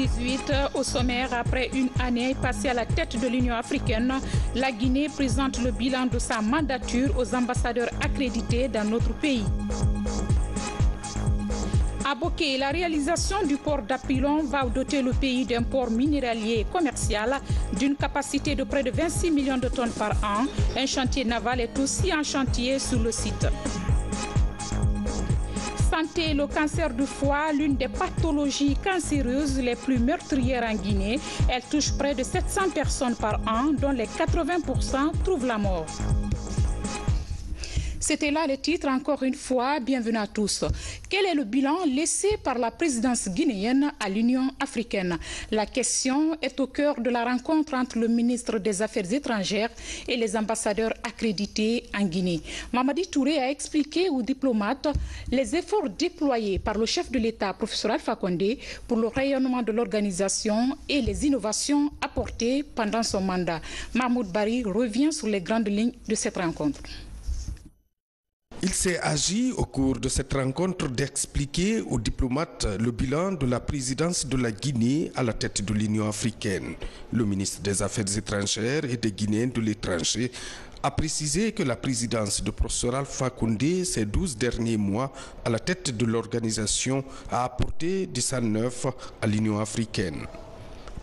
2018, au sommaire, après une année passée à la tête de l'Union africaine, la Guinée présente le bilan de sa mandature aux ambassadeurs accrédités dans notre pays. À Boké, la réalisation du port d'Apilon va doter le pays d'un port minéralier et commercial d'une capacité de près de 26 millions de tonnes par an. Un chantier naval est aussi en chantier sur le site. Santé, le cancer du foie, l'une des pathologies cancéreuses les plus meurtrières en Guinée. Elle touche près de 700 personnes par an, dont les 80% trouvent la mort. C'était là le titre, encore une fois, bienvenue à tous. Quel est le bilan laissé par la présidence guinéenne à l'Union africaine? La question est au cœur de la rencontre entre le ministre des Affaires étrangères et les ambassadeurs accrédités en Guinée. Mamadi Touré a expliqué aux diplomates les efforts déployés par le chef de l'État, professeur Alpha Condé, pour le rayonnement de l'organisation et les innovations apportées pendant son mandat. Mahmoud Bari revient sur les grandes lignes de cette rencontre. Il s'est agi au cours de cette rencontre d'expliquer aux diplomates le bilan de la présidence de la Guinée à la tête de l'Union africaine. Le ministre des Affaires étrangères et des Guinéens de l'étranger a précisé que la présidence de professeur Alpha Condé ces 12 derniers mois à la tête de l'organisation a apporté du sang neuf à l'Union africaine.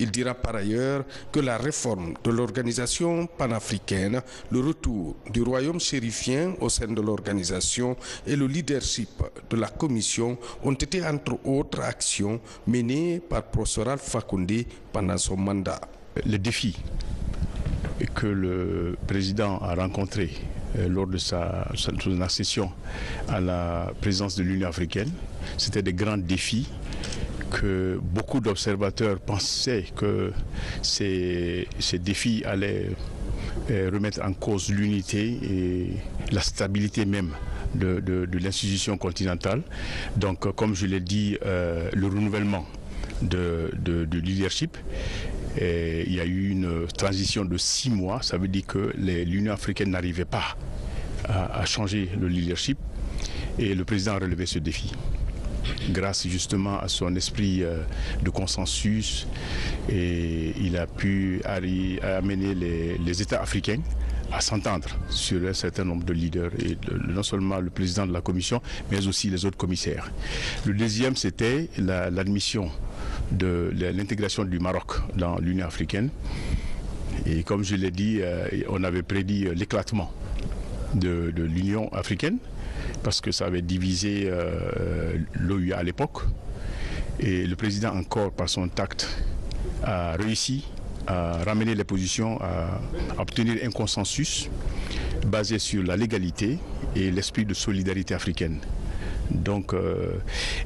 Il dira par ailleurs que la réforme de l'organisation panafricaine, le retour du royaume chérifien au sein de l'organisation et le leadership de la commission ont été entre autres actions menées par professeur Alpha Condé pendant son mandat. Le défi que le président a rencontré lors de sa session à la présidence de l'Union africaine, c'était des grands défis que beaucoup d'observateurs pensaient que ces défis allaient remettre en cause l'unité et la stabilité même de l'institution continentale. Donc, comme je l'ai dit, le renouvellement de leadership. Et il y a eu une transition de 6 mois, ça veut dire que l'Union africaine n'arrivait pas à changer le leadership et le président a relevé ce défi. Grâce justement à son esprit de consensus, et il a pu amener les États africains à s'entendre sur un certain nombre de leaders, et non seulement le président de la commission, mais aussi les autres commissaires. Le deuxième, c'était l'admission de l'intégration du Maroc dans l'Union africaine. Et comme je l'ai dit, on avait prédit l'éclatement de l'Union africaine, parce que ça avait divisé l'OUA à l'époque. Et le président, encore par son tact, a réussi à ramener les positions, à obtenir un consensus basé sur la légalité et l'esprit de solidarité africaine. Donc,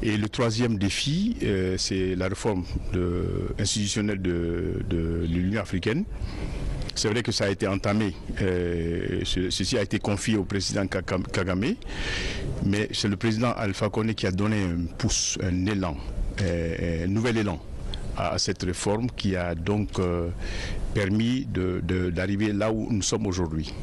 et le troisième défi, c'est la réforme institutionnelle de l'Union africaine. C'est vrai que ça a été entamé, ceci a été confié au président Kagame, mais c'est le président Alpha Condé qui a donné un pouce, un élan, un nouvel élan à cette réforme qui a donc permis d'arriver là où nous sommes aujourd'hui.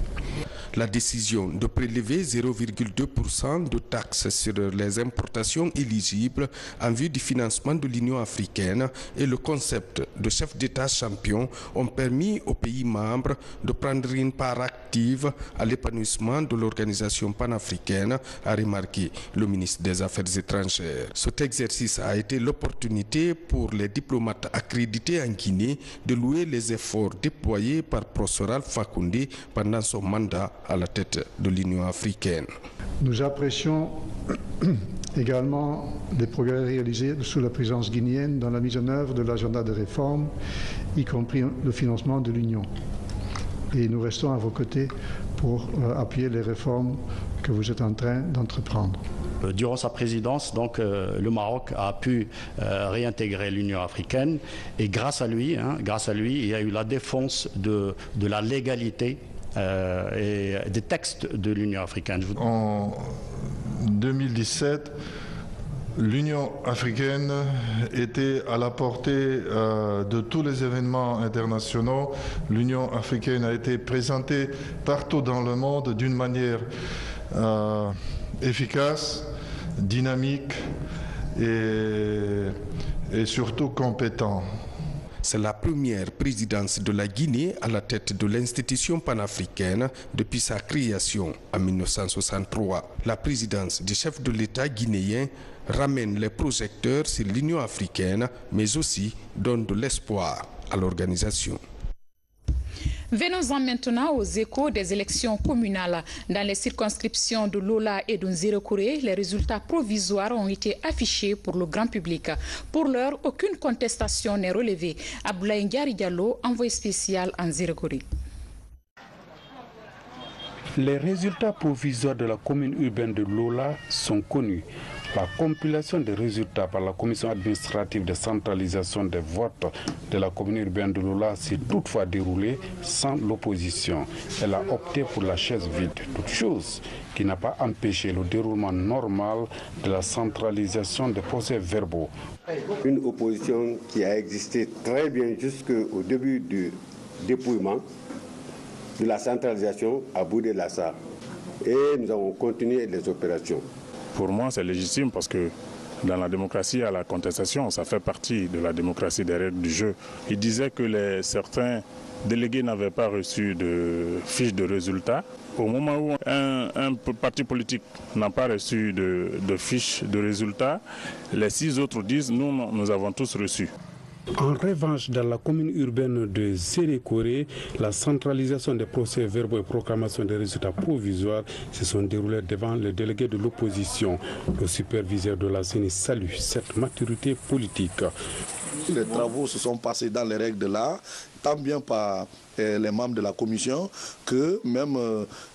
La décision de prélever 0,2% de taxes sur les importations éligibles en vue du financement de l'Union africaine et le concept de chef d'État champion ont permis aux pays membres de prendre une part active à l'épanouissement de l'organisation panafricaine, a remarqué le ministre des Affaires étrangères. Cet exercice a été l'opportunité pour les diplomates accrédités en Guinée de louer les efforts déployés par professeur Alpha Condé pendant son mandat à la tête de l'Union africaine. Nous apprécions également les progrès réalisés sous la présidence guinéenne dans la mise en œuvre de l'agenda de réforme, y compris le financement de l'Union. Et nous restons à vos côtés pour appuyer les réformes que vous êtes en train d'entreprendre. Durant sa présidence, donc, le Maroc a pu réintégrer l'Union africaine et grâce à lui, il y a eu la défense de la légalité et des textes de l'Union africaine. En 2017, l'Union africaine était à la portée de tous les événements internationaux. L'Union africaine a été présentée partout dans le monde d'une manière efficace, dynamique et et surtout compétent. C'est la première présidence de la Guinée à la tête de l'institution panafricaine depuis sa création en 1963. La présidence du chef de l'État guinéen ramène les projecteurs sur l'Union africaine, mais aussi donne de l'espoir à l'organisation. Venons-en maintenant aux échos des élections communales. Dans les circonscriptions de Lola et de Nzérékoré, les résultats provisoires ont été affichés pour le grand public. Pour l'heure, aucune contestation n'est relevée. Abdoulaye Ndiari Diallo, envoyé spécial en Nzérékoré. Les résultats provisoires de la commune urbaine de Lola sont connus. La compilation des résultats par la commission administrative de centralisation des votes de la commune urbaine de Lola s'est toutefois déroulée sans l'opposition. Elle a opté pour la chaise vide, toute chose qui n'a pas empêché le déroulement normal de la centralisation des procès-verbaux. Une opposition qui a existé très bien jusqu'au début du dépouillement de la centralisation à Boudé-Lassa. Et nous avons continué les opérations. Pour moi, c'est légitime parce que dans la démocratie, il y a la contestation, ça fait partie de la démocratie, des règles du jeu. Il disait que certains délégués n'avaient pas reçu de fiche de résultats. Au moment où un parti politique n'a pas reçu de fiche de résultats, les 6 autres disent nous avons tous reçu. En revanche, dans la commune urbaine de Nzérékoré, la centralisation des procès-verbaux et proclamation des résultats provisoires se sont déroulés devant les délégués de l'opposition. Le superviseur de la CENI salue cette maturité politique. Les travaux se sont passés dans les règles de l'art, tant bien par les membres de la commission que même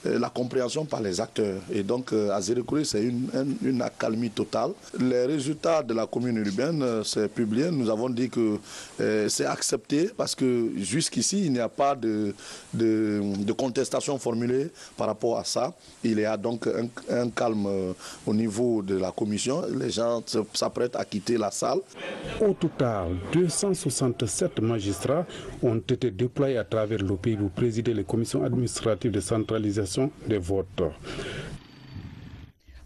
la compréhension par les acteurs. Et donc à Nzérékoré, c'est une accalmie totale. Les résultats de la commune urbaine, c'est publié. Nous avons dit que c'est accepté parce que jusqu'ici, il n'y a pas de contestation formulée par rapport à ça. Il y a donc un calme au niveau de la commission. Les gens s'apprêtent à quitter la salle. Au total, 267 magistrats ont été déployés à travers le pays pour présider les commissions administratives de centralisation des votes.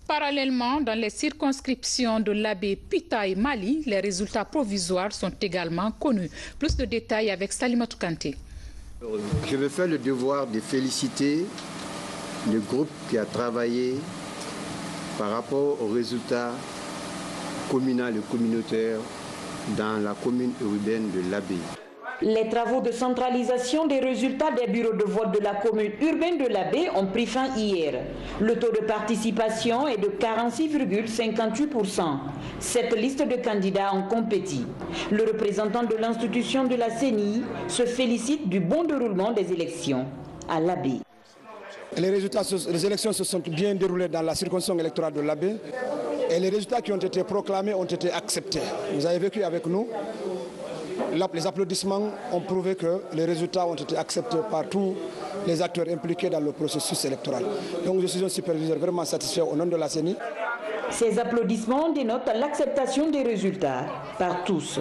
Parallèlement, dans les circonscriptions de l'Abbé Pita et Mali, les résultats provisoires sont également connus. Plus de détails avec Salimatou Kanté. Je veux faire le devoir de féliciter le groupe qui a travaillé par rapport aux résultats communaux et communautaires dans la commune urbaine de l'Abbé. Les travaux de centralisation des résultats des bureaux de vote de la commune urbaine de l'Abbé ont pris fin hier. Le taux de participation est de 46,58%. Cette liste de candidats ont compétit. Le représentant de l'institution de la CENI se félicite du bon déroulement des élections à l'Abbé. Les élections se sont bien déroulées dans la circonscription électorale de l'Abbé et les résultats qui ont été proclamés ont été acceptés. Vous avez vécu avec nous. Les applaudissements ont prouvé que les résultats ont été acceptés par tous les acteurs impliqués dans le processus électoral. Donc je suis un superviseur vraiment satisfait au nom de la CENI. Ces applaudissements dénotent l'acceptation des résultats par tous.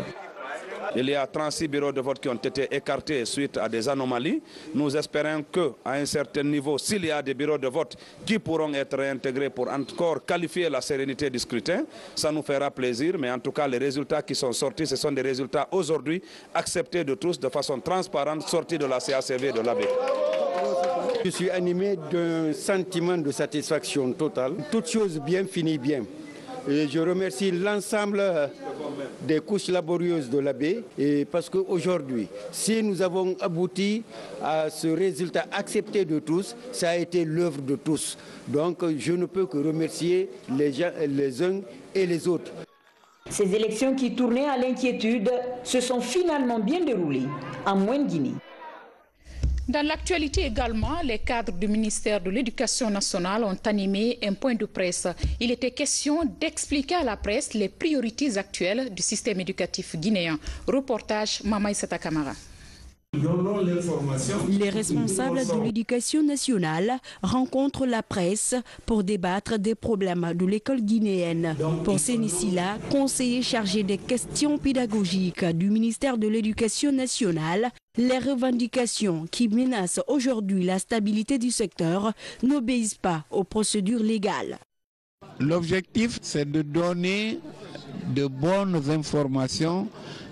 Il y a 36 bureaux de vote qui ont été écartés suite à des anomalies. Nous espérons qu'à un certain niveau, s'il y a des bureaux de vote qui pourront être réintégrés pour encore qualifier la sérénité du scrutin, ça nous fera plaisir. Mais en tout cas, les résultats qui sont sortis, ce sont des résultats aujourd'hui acceptés de tous de façon transparente, sortis de la CACV de l'Abbé. Je suis animé d'un sentiment de satisfaction totale. Toute chose bien finit bien. Et je remercie l'ensemble des couches laborieuses de l'Abbé parce qu'aujourd'hui, si nous avons abouti à ce résultat accepté de tous, ça a été l'œuvre de tous. Donc je ne peux que remercier les uns et les autres. Ces élections qui tournaient à l'inquiétude se sont finalement bien déroulées en Moyenne-Guinée. Dans l'actualité également, les cadres du ministère de l'Éducation nationale ont animé un point de presse. Il était question d'expliquer à la presse les priorités actuelles du système éducatif guinéen. Reportage Mamaï Sata Kamara. Les responsables de l'éducation nationale rencontrent la presse pour débattre des problèmes de l'école guinéenne. Pour Sénissila, conseiller chargé des questions pédagogiques du ministère de l'Éducation nationale, les revendications qui menacent aujourd'hui la stabilité du secteur n'obéissent pas aux procédures légales. L'objectif, c'est de donner de bonnes informations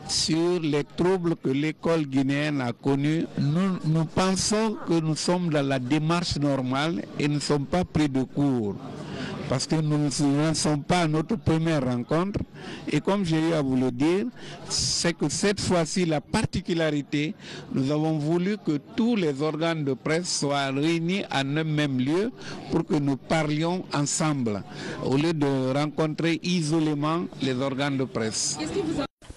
sur les troubles que l'école guinéenne a connus. Nous pensons que nous sommes dans la démarche normale et ne sommes pas pris de court. Parce que nous ne sommes pas à notre première rencontre. Et comme j'ai eu à vous le dire, c'est que cette fois-ci, la particularité, nous avons voulu que tous les organes de presse soient réunis en un même lieu pour que nous parlions ensemble, au lieu de rencontrer isolément les organes de presse.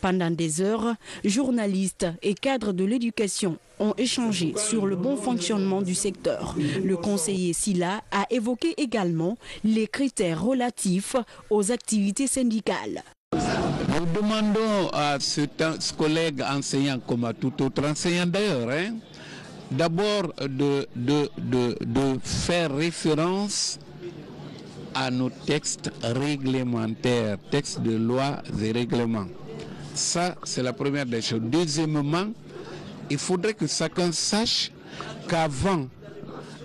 Pendant des heures, journalistes et cadres de l'éducation ont échangé sur le bon fonctionnement du secteur. Le conseiller Silla a évoqué également les critères relatifs aux activités syndicales. Nous demandons à ce collègue enseignant, comme à tout autre enseignant d'ailleurs, d'abord de faire référence à nos textes réglementaires, textes de lois et règlements. Ça, c'est la première des choses. Deuxièmement, il faudrait que chacun sache qu'avant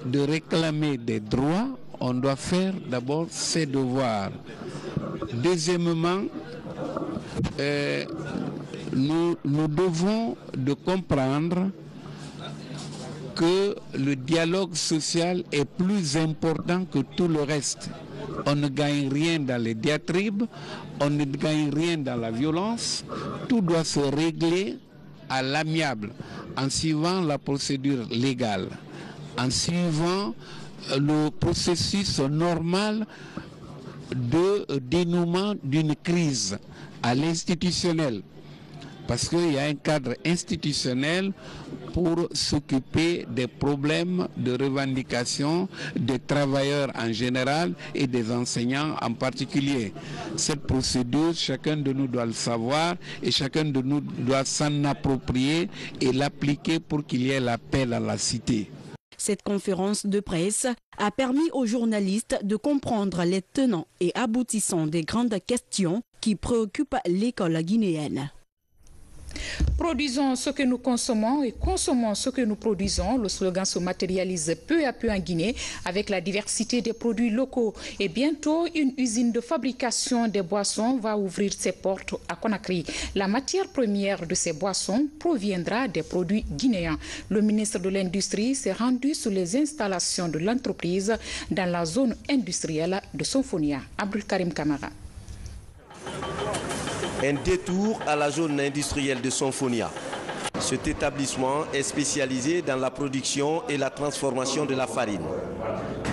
de réclamer des droits, on doit faire d'abord ses devoirs. Deuxièmement, nous devons de comprendre que le dialogue social est plus important que tout le reste. On ne gagne rien dans les diatribes, on ne gagne rien dans la violence. Tout doit se régler à l'amiable, en suivant la procédure légale, en suivant le processus normal de dénouement d'une crise à l'institutionnel. Parce qu'il y a un cadre institutionnel pour s'occuper des problèmes de revendication des travailleurs en général et des enseignants en particulier. Cette procédure, chacun de nous doit le savoir et chacun de nous doit s'en approprier et l'appliquer pour qu'il y ait la paix dans la cité. Cette conférence de presse a permis aux journalistes de comprendre les tenants et aboutissants des grandes questions qui préoccupent l'école guinéenne. Produisons ce que nous consommons et consommons ce que nous produisons. Le slogan se matérialise peu à peu en Guinée avec la diversité des produits locaux. Et bientôt, une usine de fabrication des boissons va ouvrir ses portes à Conakry. La matière première de ces boissons proviendra des produits guinéens. Le ministre de l'Industrie s'est rendu sur les installations de l'entreprise dans la zone industrielle de Sonfonia. Abdul Karim Kamara. Un détour à la zone industrielle de Sonfonia. Cet établissement est spécialisé dans la production et la transformation de la farine.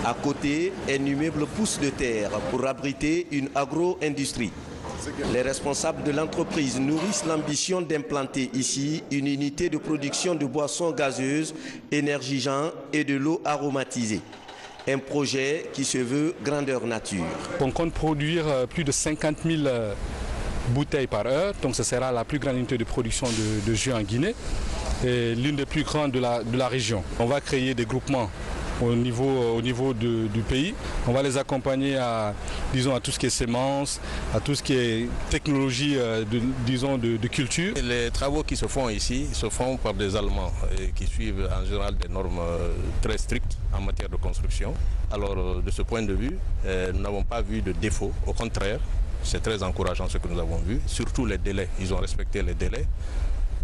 À côté, un immeuble pousse de terre pour abriter une agro-industrie. Les responsables de l'entreprise nourrissent l'ambition d'implanter ici une unité de production de boissons gazeuses, énergisants et de l'eau aromatisée. Un projet qui se veut grandeur nature. On compte produire plus de 50 000 bouteilles par heure, donc ce sera la plus grande unité de production de jus en Guinée et l'une des plus grandes de la région. On va créer des groupements au niveau du pays. On va les accompagner à tout ce qui est semences, à tout ce qui est technologie de culture. Les travaux qui se font ici se font par des Allemands qui suivent en général des normes très strictes en matière de construction. Alors de ce point de vue, nous n'avons pas vu de défaut, au contraire. C'est très encourageant ce que nous avons vu, surtout les délais. Ils ont respecté les délais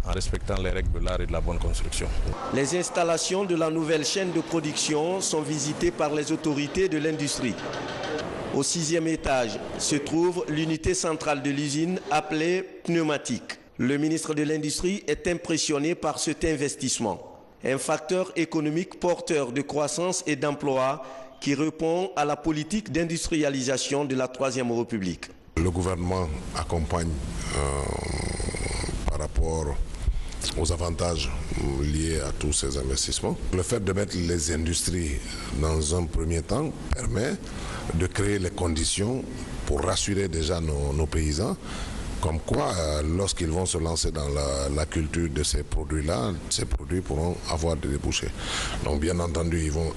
en respectant les règles de l'art et de la bonne construction. Les installations de la nouvelle chaîne de production sont visitées par les autorités de l'industrie. Au 6e étage se trouve l'unité centrale de l'usine appelée pneumatique. Le ministre de l'Industrie est impressionné par cet investissement. Un facteur économique porteur de croissance et d'emploi qui répond à la politique d'industrialisation de la Troisième République. Le gouvernement accompagne par rapport aux avantages liés à tous ces investissements. Le fait de mettre les industries dans un premier temps permet de créer les conditions pour rassurer déjà nos paysans, comme quoi lorsqu'ils vont se lancer dans la culture de ces produits-là, ces produits pourront avoir des débouchés. Donc bien entendu, ils vont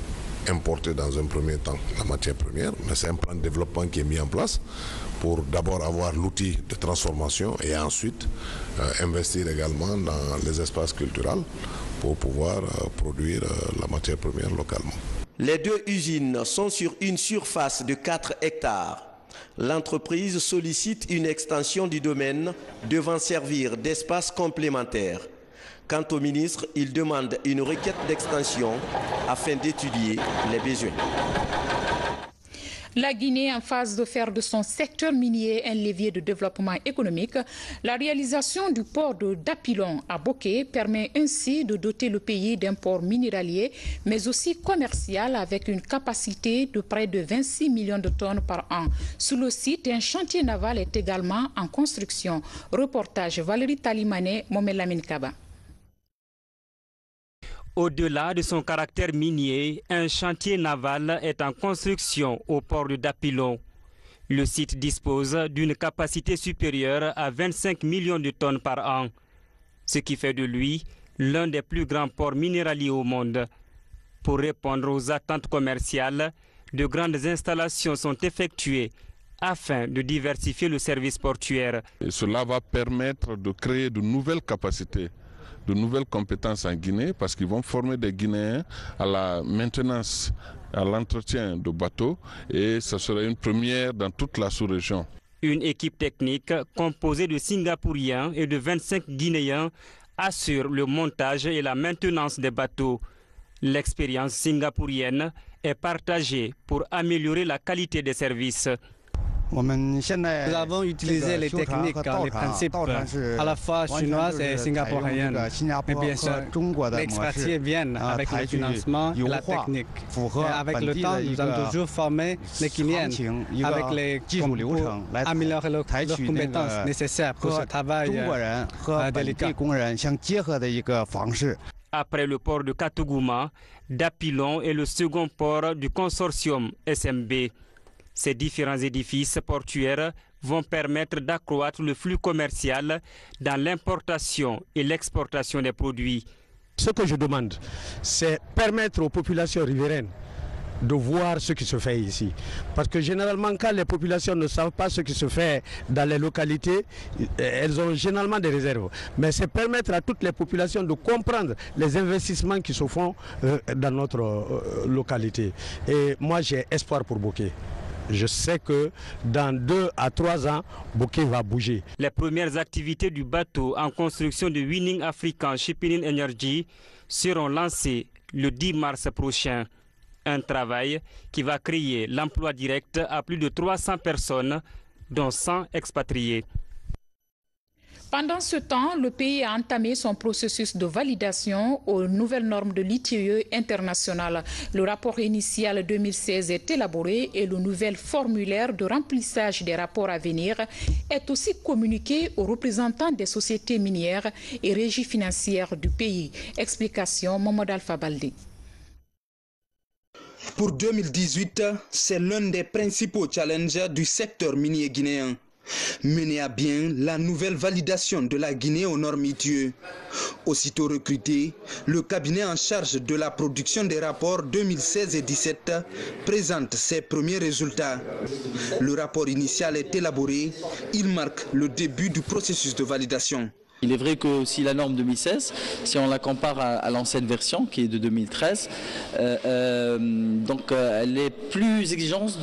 importer dans un premier temps la matière première, mais c'est un plan de développement qui est mis en place pour d'abord avoir l'outil de transformation et ensuite investir également dans les espaces culturels pour pouvoir produire la matière première localement. Les deux usines sont sur une surface de 4 hectares. L'entreprise sollicite une extension du domaine devant servir d'espace complémentaire. Quant au ministre, il demande une requête d'extension afin d'étudier les besoins. La Guinée en phase de faire de son secteur minier un levier de développement économique. La réalisation du port de Dapilon à Boké permet ainsi de doter le pays d'un port minéralier, mais aussi commercial avec une capacité de près de 26 millions de tonnes par an. Sur le site, un chantier naval est également en construction. Reportage Valérie Talimane, Momelamine Kaba. Au-delà de son caractère minier, un chantier naval est en construction au port de Dapilon. Le site dispose d'une capacité supérieure à 25 millions de tonnes par an, ce qui fait de lui l'un des plus grands ports minéraliers au monde. Pour répondre aux attentes commerciales, de grandes installations sont effectuées afin de diversifier le service portuaire. Et cela va permettre de créer de nouvelles capacités, de nouvelles compétences en Guinée, parce qu'ils vont former des Guinéens à la maintenance, à l'entretien de bateaux, et ce sera une première dans toute la sous-région. Une équipe technique composée de Singapouriens et de 25 Guinéens assure le montage et la maintenance des bateaux. L'expérience singapourienne est partagée pour améliorer la qualité des services. Nous avons utilisé les techniques, les principes à la fois chinoises et singapouriennes. Mais bien sûr, les expatriés viennent avec le financement et la technique. Et avec le temps, nous avons toujours formé les Guinéens avec les pour améliorer leurs compétences nécessaires pour ce travail délicat. Après le port de Katogouma, Dapilon est le second port du consortium SMB. Ces différents édifices portuaires vont permettre d'accroître le flux commercial dans l'importation et l'exportation des produits. Ce que je demande, c'est permettre aux populations riveraines de voir ce qui se fait ici. Parce que généralement, quand les populations ne savent pas ce qui se fait dans les localités, elles ont généralement des réserves. Mais c'est permettre à toutes les populations de comprendre les investissements qui se font dans notre localité. Et moi, j'ai espoir pour Boké. Je sais que dans 2 à 3 ans, Boké va bouger. Les premières activités du bateau en construction de Winning African Shipping Energy seront lancées le 10 mars prochain. Un travail qui va créer l'emploi direct à plus de 300 personnes, dont 100 expatriés. Pendant ce temps, le pays a entamé son processus de validation aux nouvelles normes de l'ITIE international. Le rapport initial 2016 est élaboré et le nouvel formulaire de remplissage des rapports à venir est aussi communiqué aux représentants des sociétés minières et régies financières du pays. Explication Mohamed Alpha Baldé. Pour 2018, c'est l'un des principaux challenges du secteur minier guinéen. Mener à bien la nouvelle validation de la Guinée aux normes ITIE. Aussitôt recruté, le cabinet en charge de la production des rapports 2016 et 2017 présente ses premiers résultats. Le rapport initial est élaboré, il marque le début du processus de validation. Il est vrai que si la norme 2016, si on la compare à l'ancienne version qui est de 2013, donc elle est plus exigeante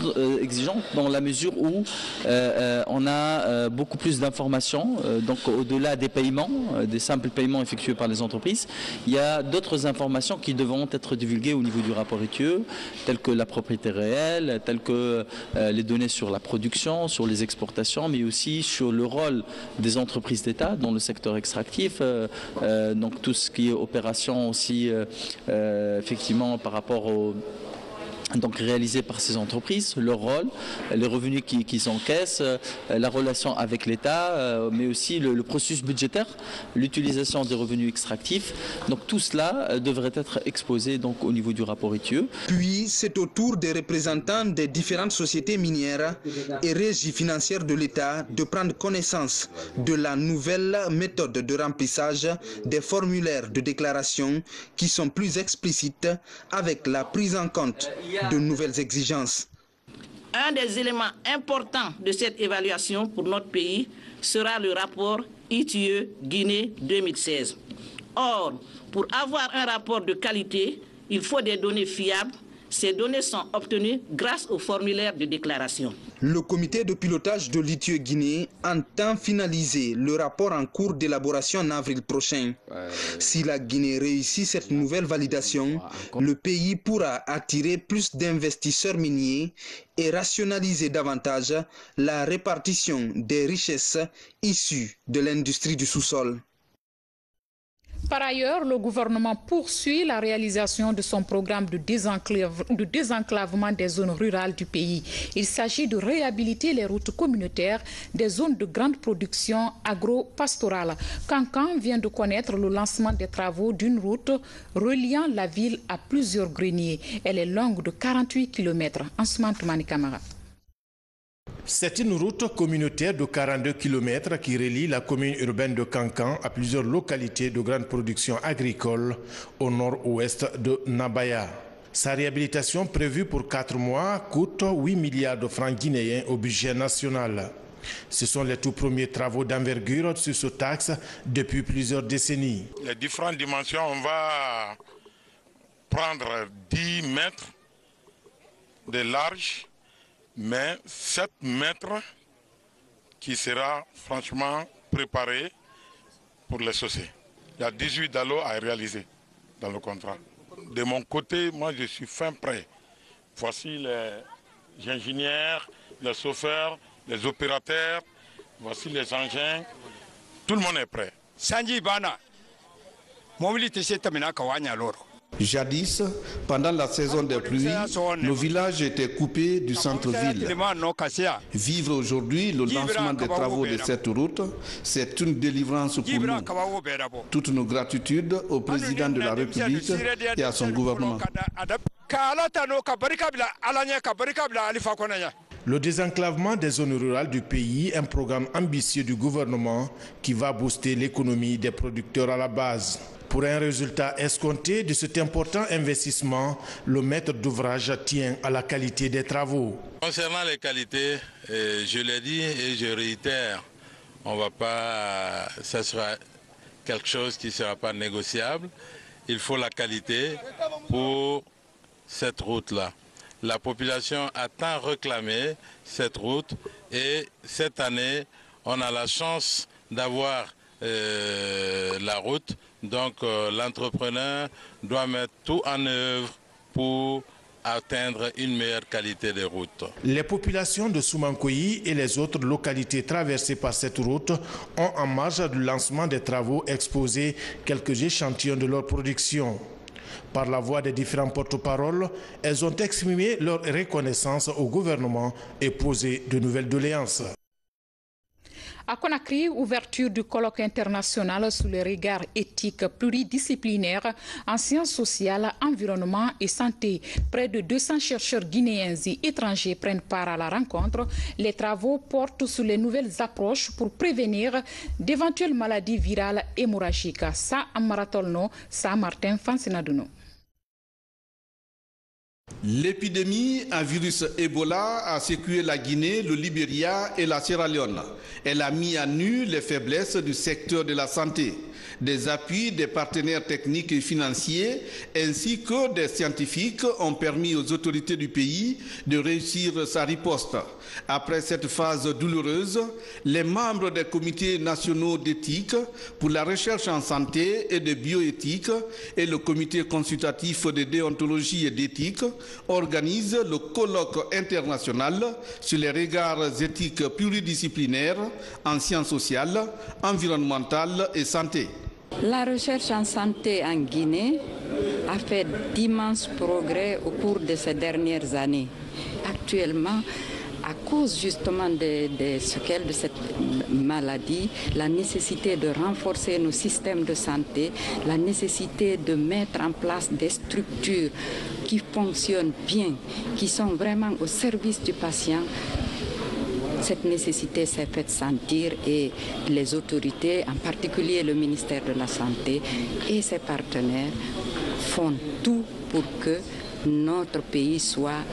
dans la mesure où on a beaucoup plus d'informations. Donc au-delà des paiements, des simples paiements effectués par les entreprises, il y a d'autres informations qui devront être divulguées au niveau du rapport ITIE, telles que la propriété réelle, telles que les données sur la production, sur les exportations, mais aussi sur le rôle des entreprises d'État dans le secteur extractif, donc tout ce qui est opération aussi effectivement par rapport au donc réalisé par ces entreprises, leur rôle, les revenus qu'ils encaissent, la relation avec l'État, mais aussi le processus budgétaire, l'utilisation des revenus extractifs. Donc tout cela devrait être exposé donc au niveau du rapport ITIE. Puis c'est au tour des représentants des différentes sociétés minières et régies financières de l'État de prendre connaissance de la nouvelle méthode de remplissage des formulaires de déclaration qui sont plus explicites avec la prise en compte de nouvelles exigences. Un des éléments importants de cette évaluation pour notre pays sera le rapport ITIE Guinée 2016. Or, pour avoir un rapport de qualité, il faut des données fiables Ces données sont obtenues grâce au formulaire de déclaration. Le comité de pilotage de l'ITIE-Guinée entend finaliser le rapport en cours d'élaboration en avril prochain. Si la Guinée réussit cette nouvelle validation, le pays pourra attirer plus d'investisseurs miniers et rationaliser davantage la répartition des richesses issues de l'industrie du sous-sol. Par ailleurs, le gouvernement poursuit la réalisation de son programme de désenclavement des zones rurales du pays. Il s'agit de réhabiliter les routes communautaires des zones de grande production agro-pastorale. Cancan vient de connaître le lancement des travaux d'une route reliant la ville à plusieurs greniers. Elle est longue de 48 km. Ansoumane Toumani Camara. C'est une route communautaire de 42 km qui relie la commune urbaine de Cancan à plusieurs localités de grande production agricole au nord-ouest de Nabaya. Sa réhabilitation prévue pour 4 mois coûte 8 milliards de francs guinéens au budget national. Ce sont les tout premiers travaux d'envergure sur ce axe depuis plusieurs décennies. Les différentes dimensions, on va prendre 10 mètres de large, mais 7 mètres qui sera franchement préparé pour les chaussées. Il y a 18 dallos à réaliser dans le contrat. De mon côté, moi je suis fin prêt. Voici les ingénieurs, les chauffeurs, les opérateurs, voici les engins. Tout le monde est prêt. Jadis, pendant la saison des pluies, nos villages étaient coupés du centre-ville. Vivre aujourd'hui le lancement des travaux de cette route, c'est une délivrance pour nous. Toutes nos gratitudes au président de la République et à son gouvernement. Le désenclavement des zones rurales du pays, un programme ambitieux du gouvernement qui va booster l'économie des producteurs à la base. Pour un résultat escompté de cet important investissement, le maître d'ouvrage tient à la qualité des travaux. Concernant les qualités, je l'ai dit et je réitère, on va pas, ça sera quelque chose qui ne sera pas négociable. Il faut la qualité pour cette route-là. La population a tant réclamé cette route et cette année, on a la chance d'avoir la route. Donc l'entrepreneur doit mettre tout en œuvre pour atteindre une meilleure qualité de route. Les populations de Soumankoyi et les autres localités traversées par cette route ont en marge du lancement des travaux exposé quelques échantillons de leur production. Par la voix des différents porte-paroles, elles ont exprimé leur reconnaissance au gouvernement et posé de nouvelles doléances. À Conakry, ouverture du colloque international sur les regards éthiques pluridisciplinaires en sciences sociales, environnement et santé. Près de 200 chercheurs guinéens et étrangers prennent part à la rencontre. Les travaux portent sur les nouvelles approches pour prévenir d'éventuelles maladies virales hémorragiques. Ça, Amaratolno, ça, Martin Fansenaduno. L'épidémie à virus Ebola a secoué la Guinée, le Libéria et la Sierra Leone. Elle a mis à nu les faiblesses du secteur de la santé, des appuis des partenaires techniques et financiers ainsi que des scientifiques ont permis aux autorités du pays de réussir sa riposte. Après cette phase douloureuse, les membres des comités nationaux d'éthique pour la recherche en santé et de bioéthique et le comité consultatif de déontologie et d'éthique organisent le colloque international sur les regards éthiques pluridisciplinaires en sciences sociales, environnementales et santé. La recherche en santé en Guinée a fait d'immenses progrès au cours de ces dernières années. Actuellement, à cause justement des séquelles de cette maladie, la nécessité de renforcer nos systèmes de santé, la nécessité de mettre en place des structures qui fonctionnent bien, qui sont vraiment au service du patient. Cette nécessité s'est faite sentir et les autorités, en particulier le ministère de la Santé et ses partenaires, font tout pour que notre pays soit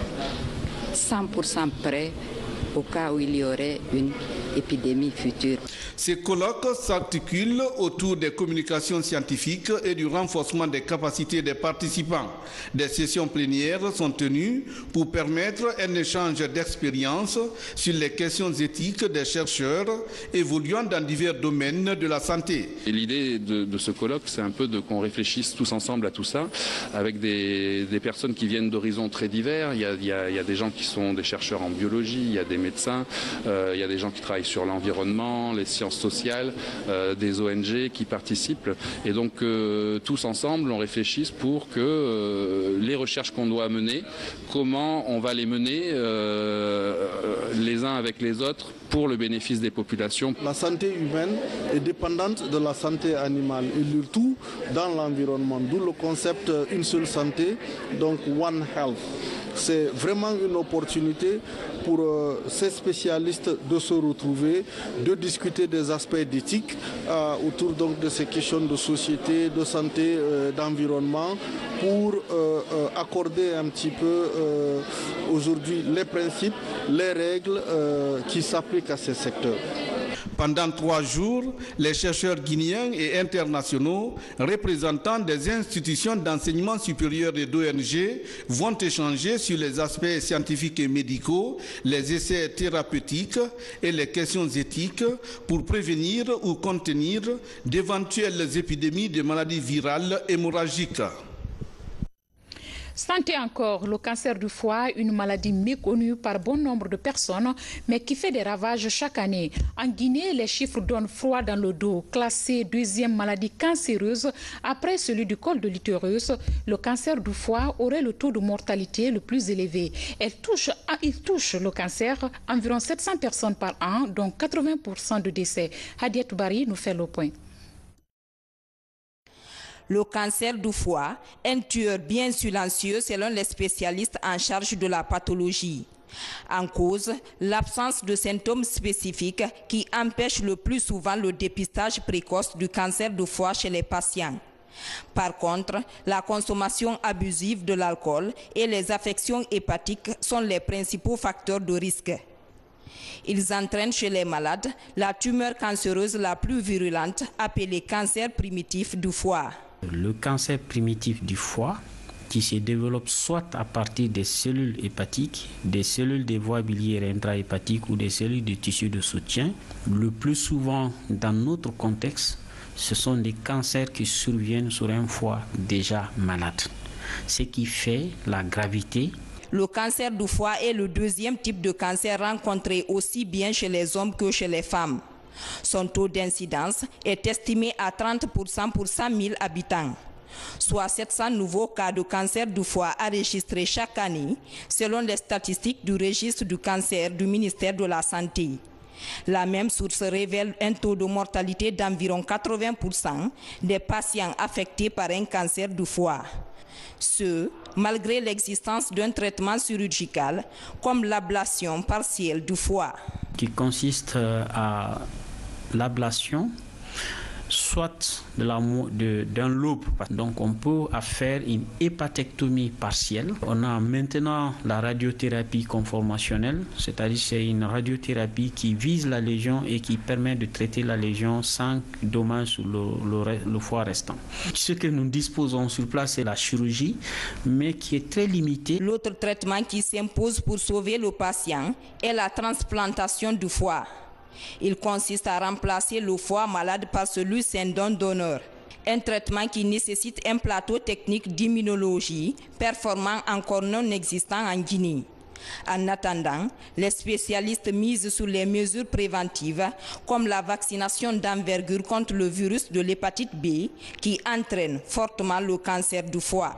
100% prêt au cas où il y aurait une épidémie future. Ces colloques s'articulent autour des communications scientifiques et du renforcement des capacités des participants. Des sessions plénières sont tenues pour permettre un échange d'expériences sur les questions éthiques des chercheurs évoluant dans divers domaines de la santé. Et l'idée de ce colloque, c'est un peu qu'on réfléchisse tous ensemble à tout ça, avec des personnes qui viennent d'horizons très divers. Il y a des gens qui sont des chercheurs en biologie, il y a des médecins, il y a des gens qui travaillent sur l'environnement, les sciences sociales, des ONG qui participent. Et donc tous ensemble, on réfléchisse pour que les recherches qu'on doit mener, comment on va les mener les uns avec les autres pour le bénéfice des populations. La santé humaine est dépendante de la santé animale et le tout dans l'environnement, d'où le concept une seule santé, donc One Health. C'est vraiment une opportunité pour ces spécialistes de se retrouver, de discuter des aspects d'éthique autour donc de ces questions de société, de santé, d'environnement, pour accorder un petit peu aujourd'hui les principes, les règles qui s'appliquent à ces secteurs. Pendant 3 jours, les chercheurs guinéens et internationaux, représentants des institutions d'enseignement supérieur et d'ONG, vont échanger sur les aspects scientifiques et médicaux, les essais thérapeutiques et les questions éthiques pour prévenir ou contenir d'éventuelles épidémies de maladies virales hémorragiques. Santé encore, le cancer du foie, une maladie méconnue par bon nombre de personnes, mais qui fait des ravages chaque année. En Guinée, les chiffres donnent froid dans le dos. Classé 2e maladie cancéreuse après celui du col de l'utérus, le cancer du foie aurait le taux de mortalité le plus élevé. Il touche le cancer environ 700 personnes par an, dont 80% de décès. Hadiet Bari nous fait le point. Le cancer du foie, un tueur bien silencieux selon les spécialistes en charge de la pathologie. En cause, l'absence de symptômes spécifiques qui empêchent le plus souvent le dépistage précoce du cancer du foie chez les patients. Par contre, la consommation abusive de l'alcool et les affections hépatiques sont les principaux facteurs de risque. Ils entraînent chez les malades la tumeur cancéreuse la plus virulente, appelée cancer primitif du foie. Le cancer primitif du foie, qui se développe soit à partir des cellules hépatiques, des cellules des voies biliaires intrahépatiques ou des cellules du tissu de soutien, le plus souvent dans notre contexte, ce sont des cancers qui surviennent sur un foie déjà malade. Ce qui fait la gravité. Le cancer du foie est le 2e type de cancer rencontré aussi bien chez les hommes que chez les femmes. Son taux d'incidence est estimé à 30% pour 100 000 habitants, soit 700 nouveaux cas de cancer du foie enregistrés chaque année, selon les statistiques du registre du cancer du ministère de la Santé. La même source révèle un taux de mortalité d'environ 80% des patients affectés par un cancer du foie. Ce, malgré l'existence d'un traitement chirurgical comme l'ablation partielle du foie. Qui consiste à l'ablation, soit d'un lobe. Donc on peut faire une hépatectomie partielle. On a maintenant la radiothérapie conformationnelle, c'est-à-dire c'est une radiothérapie qui vise la lésion et qui permet de traiter la lésion sans dommage sur le foie restant. Ce que nous disposons sur place, c'est la chirurgie, mais qui est très limitée. L'autre traitement qui s'impose pour sauver le patient est la transplantation du foie. Il consiste à remplacer le foie malade par celui d'un don donneur. Un traitement qui nécessite un plateau technique d'immunologie performant encore non existant en Guinée. En attendant, les spécialistes misent sur les mesures préventives comme la vaccination d'envergure contre le virus de l'hépatite B qui entraîne fortement le cancer du foie.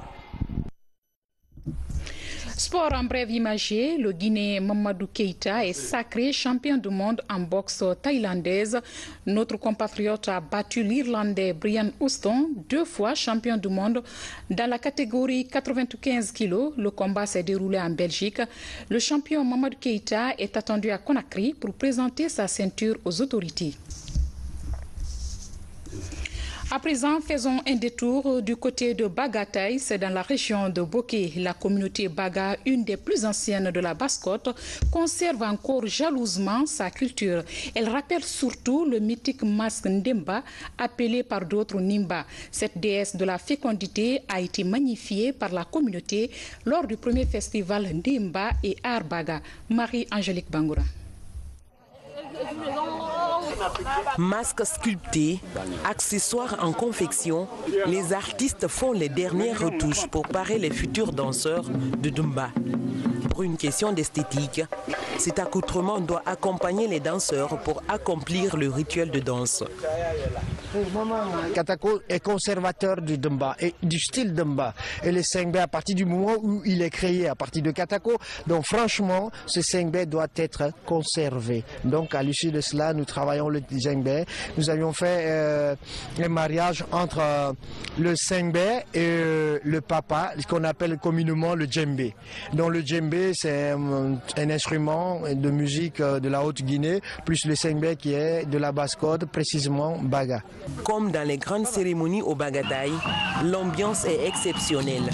Sport en brève imagé, le Guinéen Mamadou Keïta est sacré champion du monde en boxe thaïlandaise. Notre compatriote a battu l'Irlandais Brian Houston, 2 fois champion du monde dans la catégorie 95 kg. Le combat s'est déroulé en Belgique. Le champion Mamadou Keïta est attendu à Conakry pour présenter sa ceinture aux autorités. À présent, faisons un détour du côté de Bagataï, c'est dans la région de Boké. La communauté Baga, une des plus anciennes de la Basse-Côte, conserve encore jalousement sa culture. Elle rappelle surtout le mythique masque Ndemba, appelé par d'autres Nimba. Cette déesse de la fécondité a été magnifiée par la communauté lors du premier festival Ndemba et Art Baga. Marie-Angélique Bangoura. Masques sculptés, accessoires en confection, les artistes font les dernières retouches pour parer les futurs danseurs de Dumba. Pour une question d'esthétique, cet accoutrement doit accompagner les danseurs pour accomplir le rituel de danse. Katako est conservateur du Dumba et du style Dumba. Et le Sengbe, à partir du moment où il est créé à partir de Katako, donc franchement, ce Sengbe doit être conservé. Donc à l'issue de cela, nous travaillons le Sengbe. Nous avions fait un mariage entre le Sengbe et le papa, ce qu'on appelle communément le djembé. Donc le djembé, c'est un instrument de musique de la Haute-Guinée, plus le Sengbe qui est de la Basse-Côte, précisément Baga. Comme dans les grandes cérémonies au Bagataï, l'ambiance est exceptionnelle.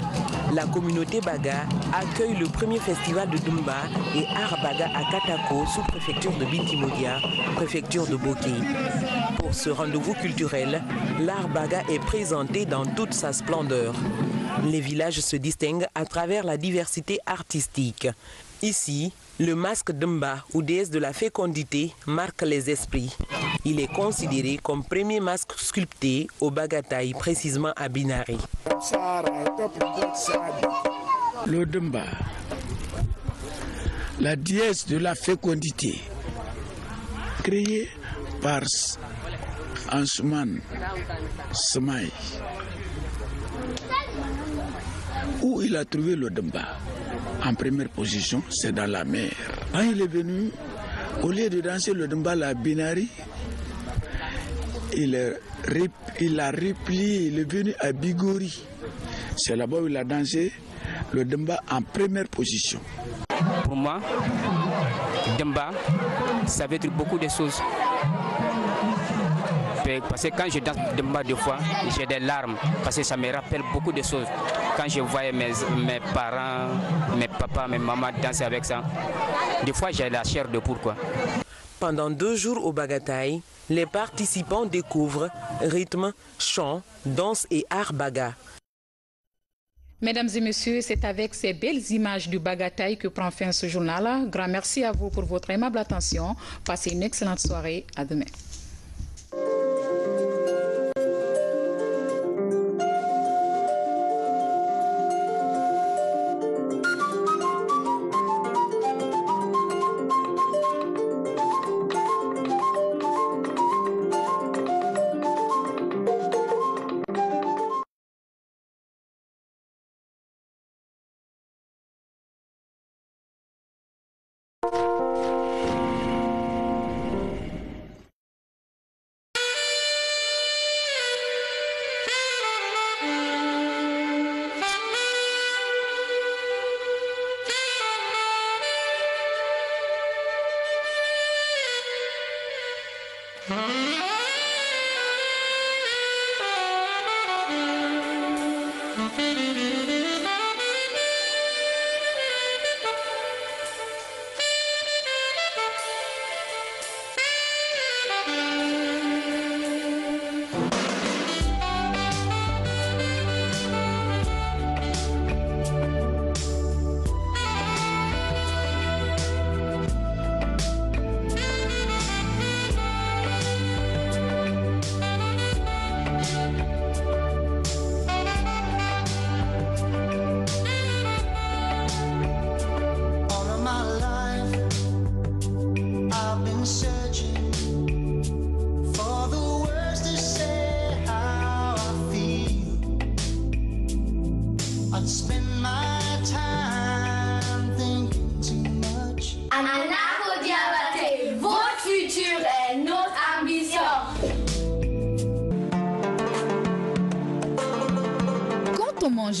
La communauté Baga accueille le premier festival de Dumba et Art Baga à Katako, sous-préfecture de Bintimodia, préfecture de Boké. Pour ce rendez-vous culturel, l'Art Baga est présenté dans toute sa splendeur. Les villages se distinguent à travers la diversité artistique. Ici, le masque Dumba ou déesse de la fécondité marque les esprits. Il est considéré comme premier masque sculpté au Bagataï, précisément à Binari. Le Dumba, la déesse de la fécondité, créée par Ansuman Samaï. Où il a trouvé le Dumba? En première position, c'est dans la mer. Quand il est venu, au lieu de danser le Dumba à Binari, il a replié, il est venu à Bigori. C'est là-bas où il a dansé le Dumba en première position. Pour moi, Dumba, ça veut dire beaucoup de choses. Parce que quand je danse Dumba deux fois, j'ai des larmes, parce que ça me rappelle beaucoup de choses. Quand je voyais mes parents, mes papas, mes mamans danser avec ça, des fois j'ai la chair de poule, quoi. Pendant 2 jours au Bagataï, les participants découvrent rythme, chant, danse et art Baga. Mesdames et messieurs, c'est avec ces belles images du Bagataï que prend fin ce journal. Grand merci à vous pour votre aimable attention. Passez une excellente soirée. À demain.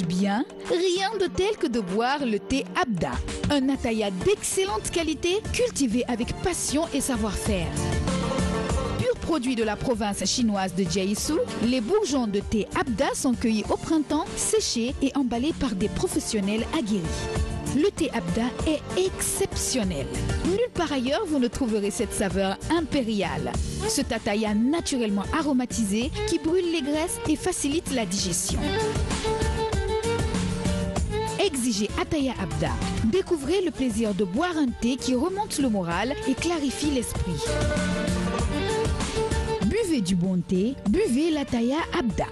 Bien, rien de tel que de boire le thé Abda, un ataya d'excellente qualité cultivé avec passion et savoir-faire. Pure produit de la province chinoise de Jiangsu, les bourgeons de thé Abda sont cueillis au printemps, séchés et emballés par des professionnels aguerris. Le thé Abda est exceptionnel. Nulle part ailleurs vous ne trouverez cette saveur impériale. Ce tataya naturellement aromatisé qui brûle les graisses et facilite la digestion. Exigez Ataya Abda. Découvrez le plaisir de boire un thé qui remonte le moral et clarifie l'esprit. Buvez du bon thé, buvez l'Ataya Abda.